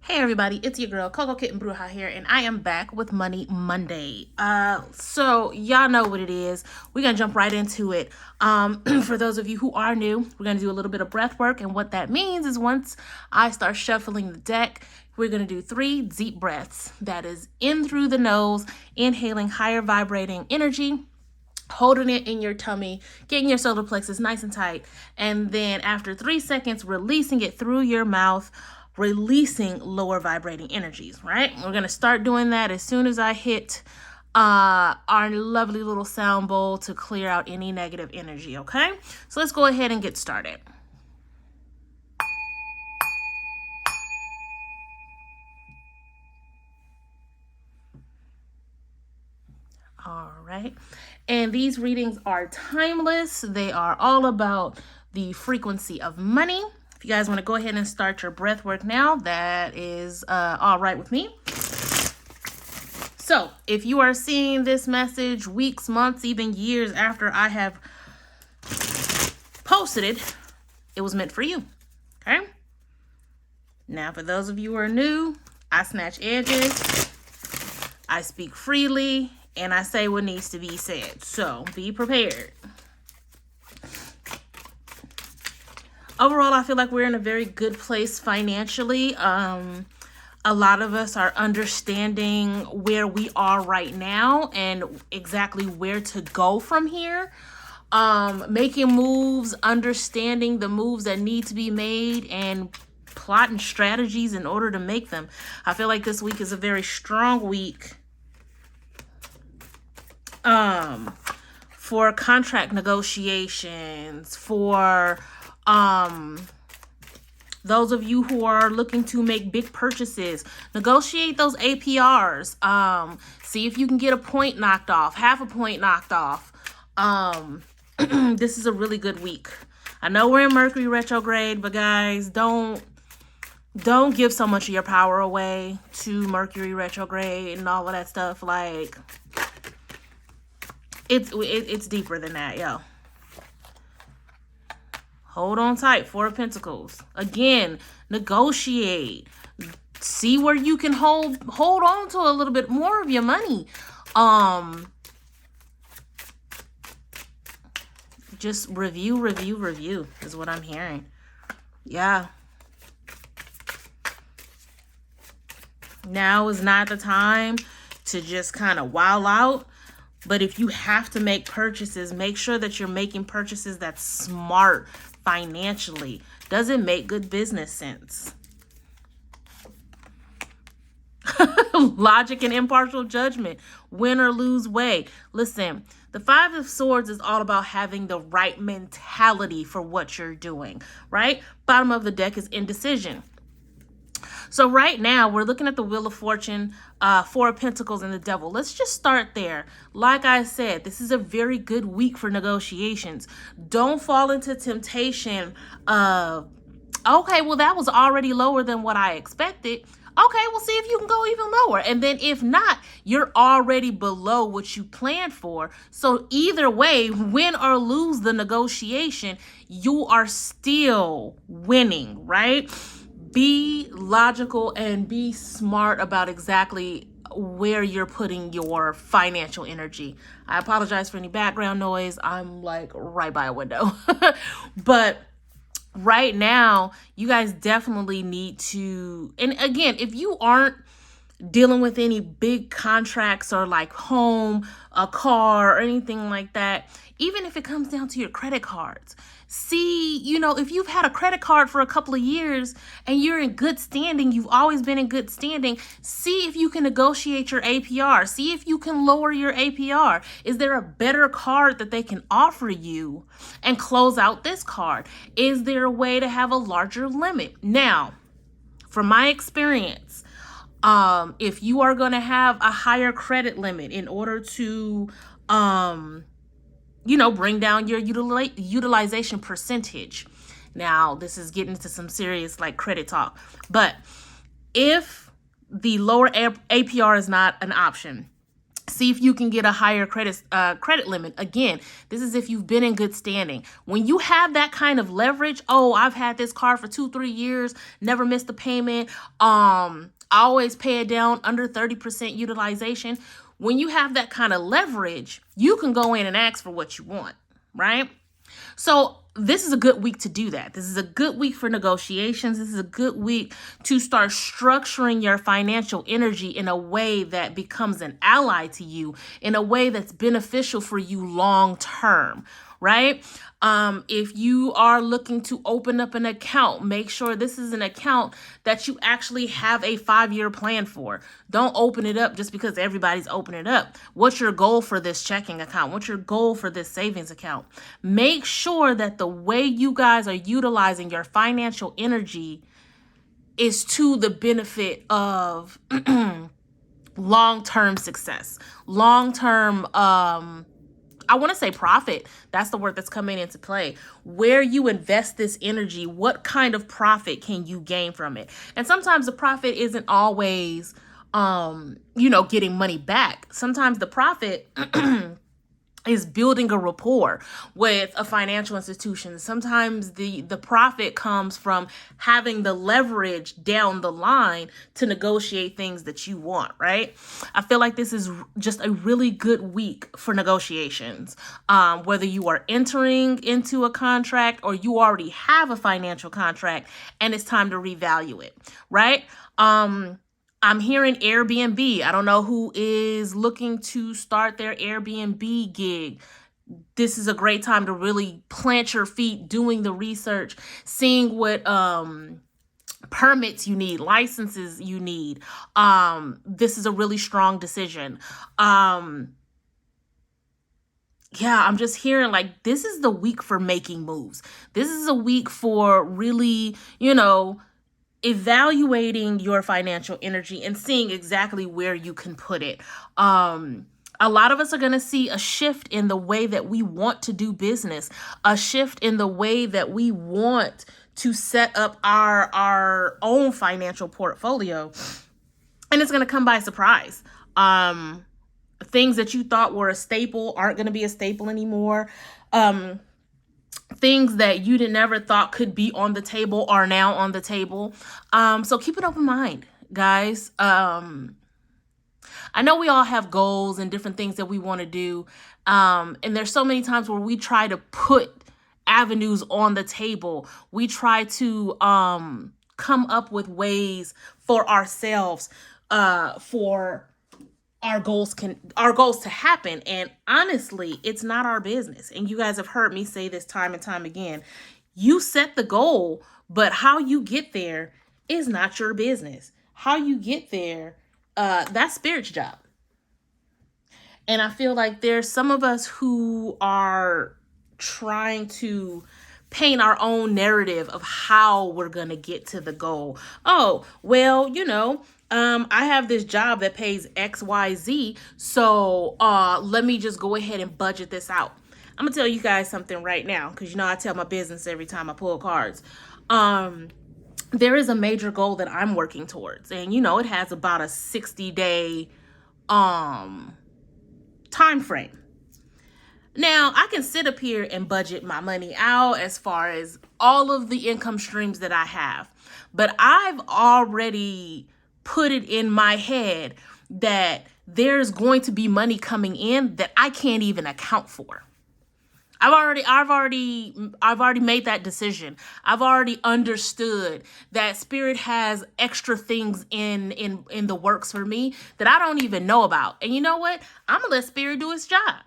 Hey everybody, it's your girl Coco Kitten Bruja here, and I am back with Money Monday. So y'all know what it is. We're gonna jump right into it. For those of you who are new, we're gonna do a little bit of breath work, and what that means is once I start shuffling the deck, we're gonna do 3 deep breaths. That is in through the nose, inhaling higher vibrating energy, holding it in your tummy, getting your solar plexus nice and tight, and then after 3 seconds, releasing it through your mouth, releasing lower vibrating energies, right? We're going to start doing that as soon as I hit our lovely little sound bowl to clear out any negative energy, okay? So let's go ahead and get started. All right. And these readings are timeless. They are all about the frequency of money. If you guys want to go ahead and start your breath work now, that is all right with me. So if you are seeing this message weeks, months, even years after I have posted it, it was meant for you. Okay. Now, for those of you who are new, I snatch edges, I speak freely, and I say what needs to be said. So be prepared. Overall, I feel like we're in a very good place financially. A lot of us are understanding where we are right now and exactly where to go from here. Making moves, understanding the moves that need to be made, and plotting strategies in order to make them. I feel like this week is a very strong week for contract negotiations, for those of you who are looking to make big purchases, negotiate those APRs. See if you can get a point knocked off, half a point knocked off. This is a really good week. I know we're in Mercury retrograde, but guys, don't give so much of your power away to Mercury retrograde and all of that stuff. Like, it's deeper than that, yo. Hold on tight, 4 of Pentacles. Again, negotiate. See where you can hold on to a little bit more of your money. Just review is what I'm hearing. Yeah. Now is not the time to just kind of wild out. But if you have to make purchases, make sure that you're making purchases that's smart financially. Does it make good business sense? Logic and impartial judgment. Win or lose way. Listen, the 5 of Swords is all about having the right mentality for what you're doing, right? Bottom of the deck is indecision. So right now, we're looking at the Wheel of Fortune, 4 of Pentacles, and the Devil. Let's just start there. Like I said, this is a very good week for negotiations. Don't fall into temptation of, okay, well, that was already lower than what I expected. Okay, we'll see if you can go even lower. And then if not, you're already below what you planned for. So either way, win or lose the negotiation, you are still winning, right? Be logical and be smart about exactly where you're putting your financial energy. I apologize for any background noise. I'm like right by a window. But right now, you guys definitely need to, and again, if you aren't dealing with any big contracts or like home, a car, or anything like that, even if it comes down to your credit cards, see, if you've had a credit card for a couple of years and you're in good standing, you've always been in good standing, see if you can negotiate your APR. See if you can lower your APR. Is there a better card that they can offer you and close out this card? Is there a way to have a larger limit? Now, from my experience, if you are going to have a higher credit limit in order to, bring down your utilization percentage. Now, this is getting into some serious like credit talk. But if the lower APR is not an option, See if you can get a higher credit limit. Again, this is if you've been in good standing. When you have that kind of leverage, oh, I've had this car for 2-3 years, never missed a payment. I always pay it down under 30% utilization. When you have that kind of leverage, you can go in and ask for what you want, right? So this is a good week to do that. This is a good week for negotiations. This is a good week to start structuring your financial energy in a way that becomes an ally to you, in a way that's beneficial for you long term, right? If you are looking to open up an account, make sure this is an account that you actually have a 5-year plan for. Don't open it up just because everybody's opening it up. What's your goal for this checking account? What's your goal for this savings account? Make sure that the way you guys are utilizing your financial energy is to the benefit of long-term success, long-term, I want to say profit. That's the word that's coming into play. Where you invest this energy, what kind of profit can you gain from it? And sometimes the profit isn't always, getting money back. Sometimes the profit is building a rapport with a financial institution. Sometimes the profit comes from having the leverage down the line to negotiate things that you want, right? I feel like this is just a really good week for negotiations. Whether you are entering into a contract or you already have a financial contract and it's time to revalue it, right? I'm hearing Airbnb. I don't know who is looking to start their Airbnb gig. This is a great time to really plant your feet, doing the research, seeing what permits you need, licenses you need. This is a really strong decision. I'm just hearing like this is the week for making moves. This is a week for really, evaluating your financial energy and seeing exactly where you can put it. A lot of us are going to see a shift in the way that we want to do business, a shift in the way that we want to set up our own financial portfolio. And it's going to come by surprise. Things that you thought were a staple aren't going to be a staple anymore. Things that you never thought could be on the table are now on the table. So keep an open mind, guys. I know we all have goals and different things that we want to do. And there's so many times where we try to put avenues on the table. We try to come up with ways for ourselves for our goals to happen. And honestly, it's not our business. And you guys have heard me say this time and time again. You set the goal, but how you get there is not your business. How you get there, that's Spirit's job. And I feel like there's some of us who are trying to paint our own narrative of how we're going to get to the goal. Oh, well, I have this job that pays XYZ, so let me just go ahead and budget this out. I'm going to tell you guys something right now, because I tell my business every time I pull cards. There is a major goal that I'm working towards, and it has about a 60-day time frame. Now, I can sit up here and budget my money out as far as all of the income streams that I have, but I've already put it in my head that there's going to be money coming in that I can't even account for. I've already made that decision. I've already understood that Spirit has extra things in the works for me that I don't even know about. And you know what? I'm gonna let Spirit do its job.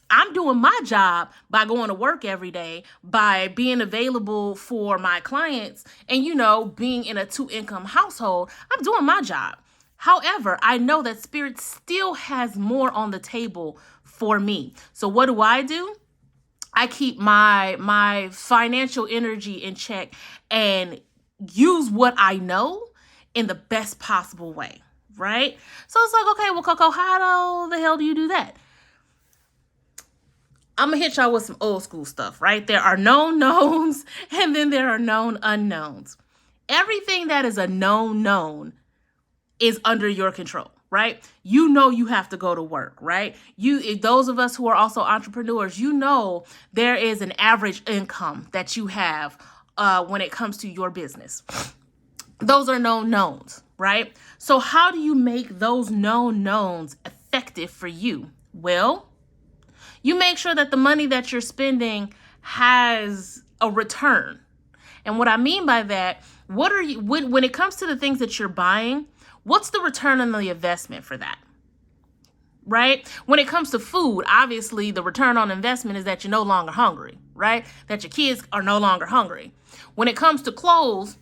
I'm doing my job by going to work every day, by being available for my clients, and, being in a 2-income household. I'm doing my job. However, I know that Spirit still has more on the table for me. So what do? I keep my financial energy in check and use what I know in the best possible way, right? So it's like, okay, well, Coco, how the hell do you do that? I'm going to hit y'all with some old school stuff, right? There are known knowns, and then there are known unknowns. Everything that is a known known is under your control. right? You know you have to go to work, right? If those of us who are also entrepreneurs, you know there is an average income that you have when it comes to your business. Those are known knowns, right? So how do you make those known knowns effective for you? Well, you make sure that the money that you're spending has a return. And what I mean by that, when it comes to the things that you're buying, what's the return on the investment for that? Right? When it comes to food, obviously the return on investment is that you're no longer hungry, right? That your kids are no longer hungry. When it comes to clothes,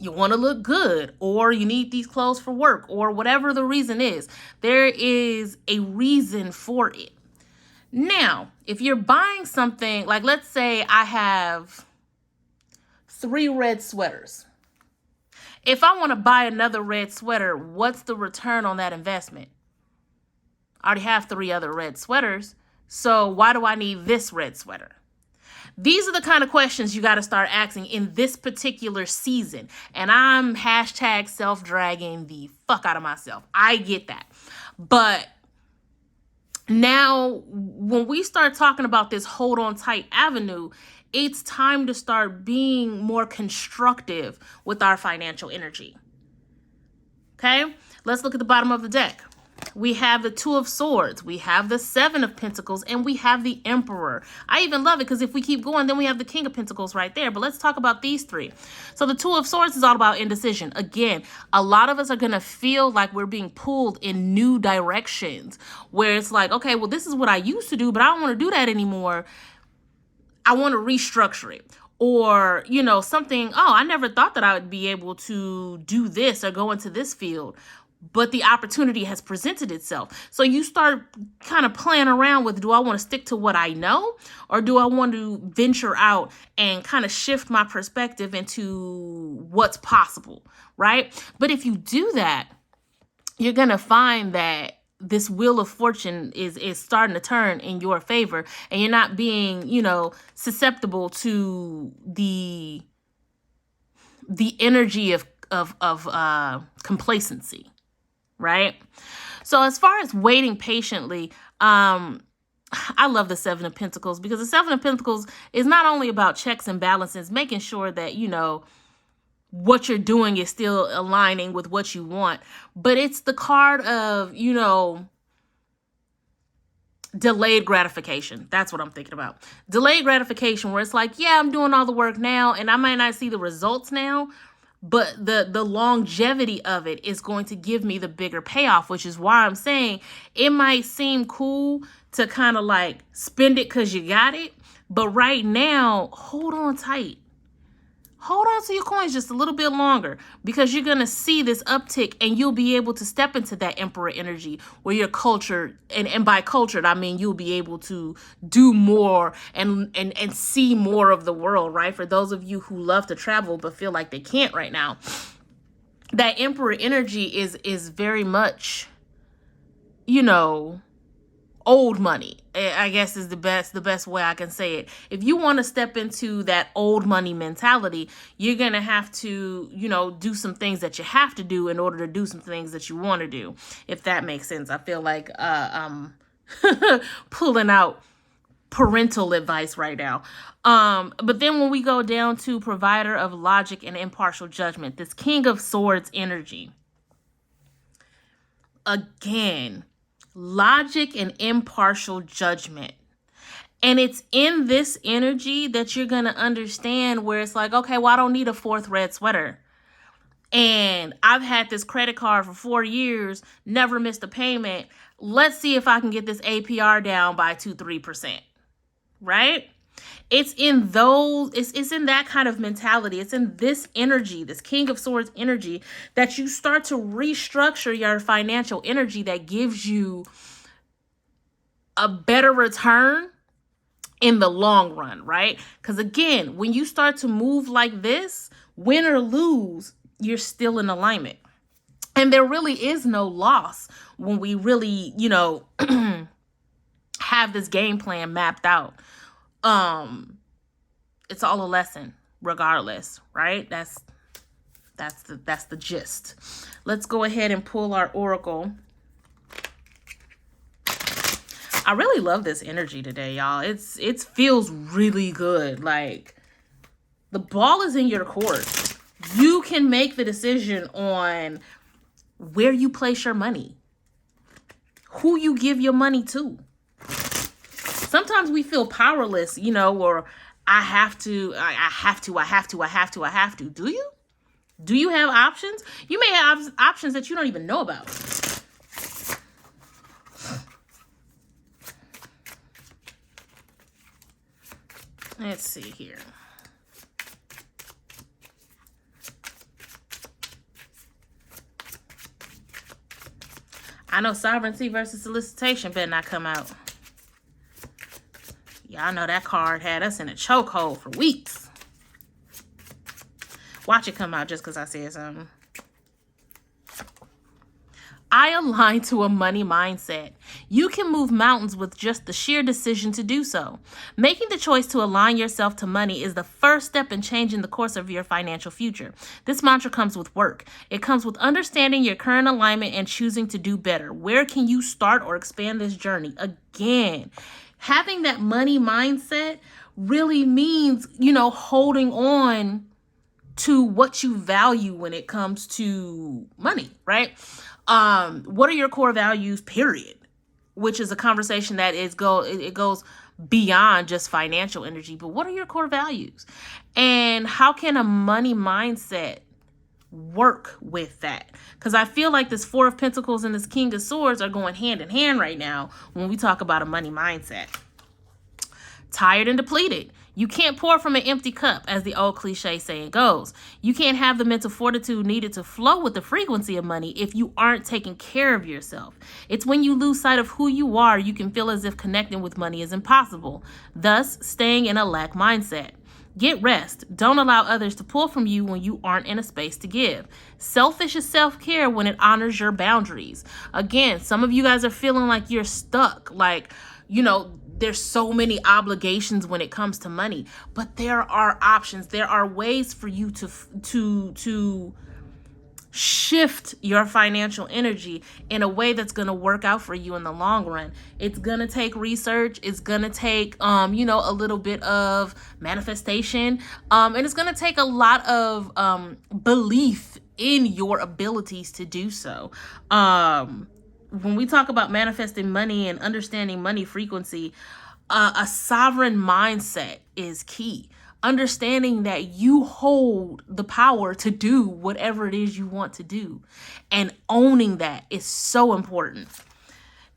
you want to look good, or you need these clothes for work, or whatever the reason is. There is a reason for it. Now, if you're buying something, like let's say I have 3 red sweaters. If I want to buy another red sweater, what's the return on that investment? I already have 3 other red sweaters, so why do I need this red sweater? These are the kind of questions you got to start asking in this particular season. And I'm hashtag self-dragging the fuck out of myself. I get that. But now, when we start talking about this hold on tight avenue, it's time to start being more constructive with our financial energy. Okay, let's look at the bottom of the deck. We have the 2 of Swords, we have the 7 of Pentacles, and we have the Emperor. I even love it because if we keep going, then we have the King of Pentacles right there. But let's talk about these 3. So the 2 of Swords is all about indecision. Again, a lot of us are going to feel like we're being pulled in new directions where it's like, okay, well, this is what I used to do, but I don't want to do that anymore. I want to restructure it. Or, something, I never thought that I would be able to do this or go into this field. But the opportunity has presented itself. So you start kind of playing around with, do I want to stick to what I know? Or do I want to venture out and kind of shift my perspective into what's possible, right? But if you do that, you're going to find that this wheel of fortune is starting to turn in your favor. And you're not being, susceptible to the energy of complacency. Right? So as far as waiting patiently, I love the 7 of Pentacles because the 7 of Pentacles is not only about checks and balances, making sure that, what you're doing is still aligning with what you want, but it's the card of, delayed gratification. That's what I'm thinking about. Delayed gratification, where it's like, yeah, I'm doing all the work now and I might not see the results now, but the longevity of it is going to give me the bigger payoff, which is why I'm saying it might seem cool to kind of like spend it because you got it. But right now, hold on tight. Hold on to your coins just a little bit longer because you're going to see this uptick and you'll be able to step into that Emperor energy where you're cultured. And by cultured, I mean you'll be able to do more and see more of the world, right? For those of you who love to travel but feel like they can't right now, that Emperor energy is very much, old money, I guess is the best way I can say it. If you want to step into that old money mentality, you're going to have to, do some things that you have to do in order to do some things that you want to do, if that makes sense. I feel like I'm pulling out parental advice right now. But then when we go down to provider of logic and impartial judgment, this King of Swords energy, again, logic and impartial judgment. And it's in this energy that you're going to understand where it's like, okay, well, I don't need a 4th red sweater. And I've had this credit card for 4 years, never missed a payment. Let's see if I can get this APR down by 2-3%. Right? It's in those, it's in that kind of mentality. It's in this energy, this King of Swords energy, that you start to restructure your financial energy that gives you a better return in the long run, right? Because again, when you start to move like this, win or lose, you're still in alignment. And there really is no loss when we really, have this game plan mapped out. It's all a lesson regardless, right? That's the gist. Let's go ahead and pull our oracle I really love this energy today, y'all. It feels really good. Like, the ball is in your court. You can make the decision on where you place your money, who you give your money to. Sometimes we feel powerless, or I have to. Do you? Do you have options? You may have options that you don't even know about. Let's see here. I know sovereignty versus solicitation better not come out. Y'all know that card had us in a chokehold for weeks. Watch it come out just because I said something. I align to a money mindset. You can move mountains with just the sheer decision to do so. Making the choice to align yourself to money is the first step in changing the course of your financial future. This mantra comes with work. It comes with understanding your current alignment and choosing to do better. Where can you start or expand this journey? Again, having that money mindset really means, holding on to what you value when it comes to money, right? What are your core values, period? Which is a conversation that it goes beyond just financial energy, but what are your core values? And how can a money mindset work with that? Because I feel like this Four of Pentacles and this King of Swords are going hand in hand right now when we talk about a money mindset. Tired and depleted. You can't pour from an empty cup, as the old cliche saying goes. You can't have the mental fortitude needed to flow with the frequency of money if you aren't taking care of yourself. It's when you lose sight of who you are, you can feel as if connecting with money is impossible, thus staying in a lack mindset. Get rest. Don't allow others to pull from you when you aren't in a space to give. Selfish is self-care when it honors your boundaries. Again, some of you guys are feeling like you're stuck, like, there's so many obligations when it comes to money, but there are options. There are ways for you to shift your financial energy in a way that's going to work out for you in the long run. It's going to take research. It's going to take, a little bit of manifestation. And it's going to take a lot of belief in your abilities to do so. When we talk about manifesting money and understanding money frequency, a sovereign mindset is key. Understanding that you hold the power to do whatever it is you want to do, and owning that is so important.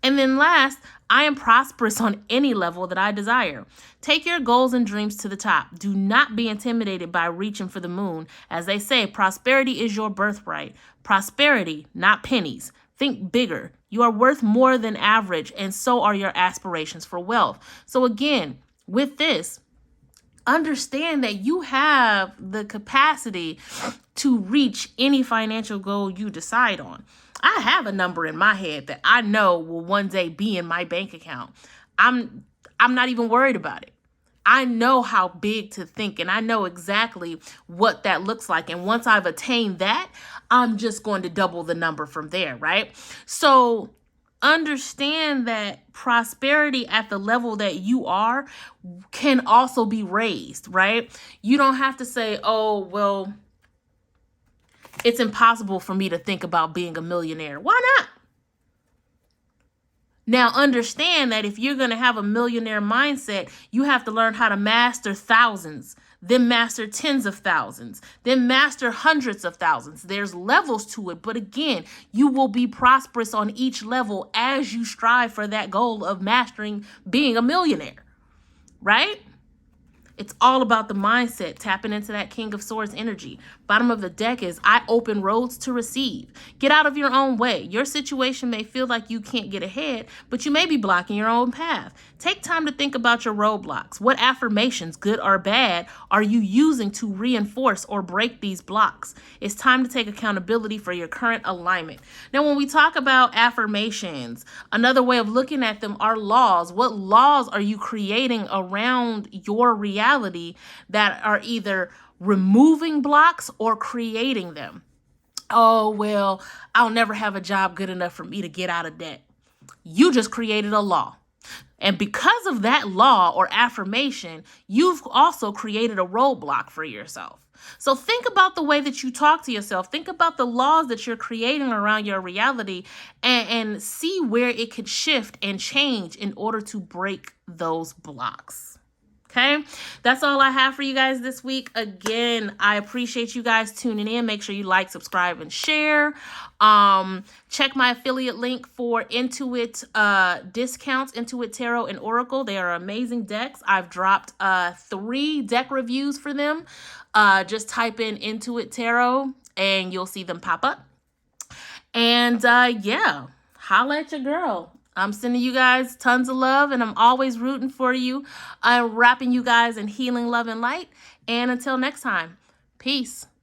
And then last, I am prosperous on any level that I desire. Take your goals and dreams to the top. Do not be intimidated by reaching for the moon. As they say, prosperity is your birthright. Prosperity, not pennies. Think bigger. You are worth more than average, and so are your aspirations for wealth. So again, with this, understand that you have the capacity to reach any financial goal you decide on. I have a number in my head that I know will one day be in my bank account. I'm not even worried about it. I know how big to think, and I know exactly what that looks like. And once I've attained that, I'm just going to double the number from there, right? So understand that prosperity at the level that you are can also be raised, right? You don't have to say, oh, well, it's impossible for me to think about being a millionaire. Why not? Now, understand that if you're going to have a millionaire mindset, you have to learn how to master thousands, then master tens of thousands, then master hundreds of thousands. There's levels to it. But again, you will be prosperous on each level as you strive for that goal of mastering being a millionaire, right? It's all about the mindset, tapping into that King of Swords energy. Bottom of the deck is, I open roads to receive. Get out of your own way. Your situation may feel like you can't get ahead, but you may be blocking your own path. Take time to think about your roadblocks. What affirmations, good or bad, are you using to reinforce or break these blocks? It's time to take accountability for your current alignment. Now, when we talk about affirmations, another way of looking at them are laws. What laws are you creating around your reality that are either removing blocks or creating them? Oh, well, I'll never have a job good enough for me to get out of debt. You just created a law. And because of that law or affirmation, you've also created a roadblock for yourself. So think about the way that you talk to yourself. Think about the laws that you're creating around your reality, and see where it could shift and change in order to break those blocks. Okay, that's all I have for you guys this week. Again, I appreciate you guys tuning in. Make sure you like, subscribe, and share. Check my affiliate link for Intuit discounts, Intuit Tarot and Oracle. They are amazing decks. I've dropped 3 deck reviews for them. Just type in Intuit Tarot and you'll see them pop up. And yeah, holla at your girl. I'm sending you guys tons of love, and I'm always rooting for you. I'm wrapping you guys in healing, love, and light. And until next time, peace.